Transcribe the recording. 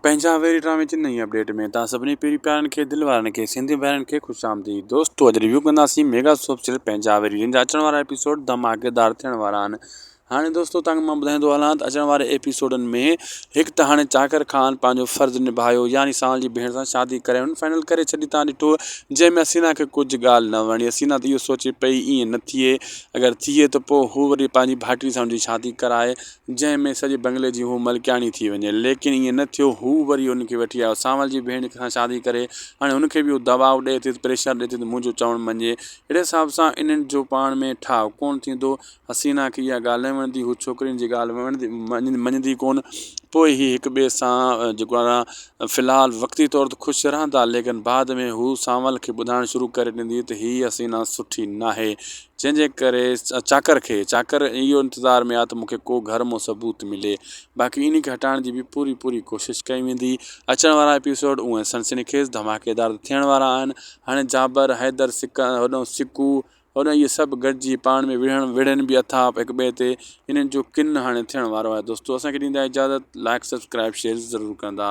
पंहिंजा वेरी ड्रामे जी नई अपडेट में तव्हां सभिनी पहिरीं प्यारनि खे दिलि वारनि खे सिंधी भाइरनि खे ख़ुशि आमदीद। दोस्तो अॼु रिव्यू कंदासीं मेगा सोप सीरियल पंहिंजा वेरी, जिन जा अचण वारा एपिसोड धमाकेदार थियण वारा आहिनि। हाणे दोस्तो तव्हांखे मां ॿुधाईंदो हलां त अचण वारे एपिसोडनि में हिकु त हाणे चाकर ख़ान पंहिंजो फ़र्ज़ु निभायो, यानी सावल जी भेण सां शादी करे हुन फाइनल करे छॾी। तव्हां ॾिठो जंहिंमें हसीना खे कुझु ॻाल्हि न वणी। हसीना त इहो सोचे पई ईअं न थिए, अगरि थिए त पोइ हू वरी पंहिंजी भाइटी सां हुनजी शादी कराए, जंहिंमें सॼे बंगले जी हू मलिकाणी थी वञे। लेकिन ईअं न थियो, हू वरी हुनखे वठी आयो सावल जी भेण सां शादी करे। हाणे हुनखे बि उहो दबाव ॾिए थी, प्रेशर ॾिए थी त मुंहिंजो चवणु मञे। अहिड़े हिसाब सां इन्हनि जो पाण में ठाव कोन थींदो। हसीना खे इहा ॻाल्हि न वणंदी, हू छोकिरियुनि जी ॻाल्हि मञंदी कोन। पोइ ही हिक ॿिए सां जेको आहे फ़िलहालु वक़्ती तौर ते ख़ुशि रहंदा, लेकिन बाद में हू सावल खे ॿुधाइणु शुरू करे ॾींदी त हीअ हसीना सुठी न आहे। जंहिंजे करे चाकर इहो इंतज़ार में आहे त मूंखे को घर मां सबूत मिले। बाक़ी इन खे हटाइण जी बि पूरी कोशिशि कई वेंदी। अचण वारा एपिसोड उहे सनसनीखेज़ धमाकेदार थियण वारा आहिनि। हाणे जाबर, हैदर, सिकू होॾां इहे सभु गॾिजी पाण में विढ़नि बि अथा हिक ॿिए ते। इन्हनि जो किन हाणे थियण वारो आहे। दोस्तो असांखे ॾींदा इजाज़त, लाइक सब्सक्राइब शेयर ज़रूरु कंदा।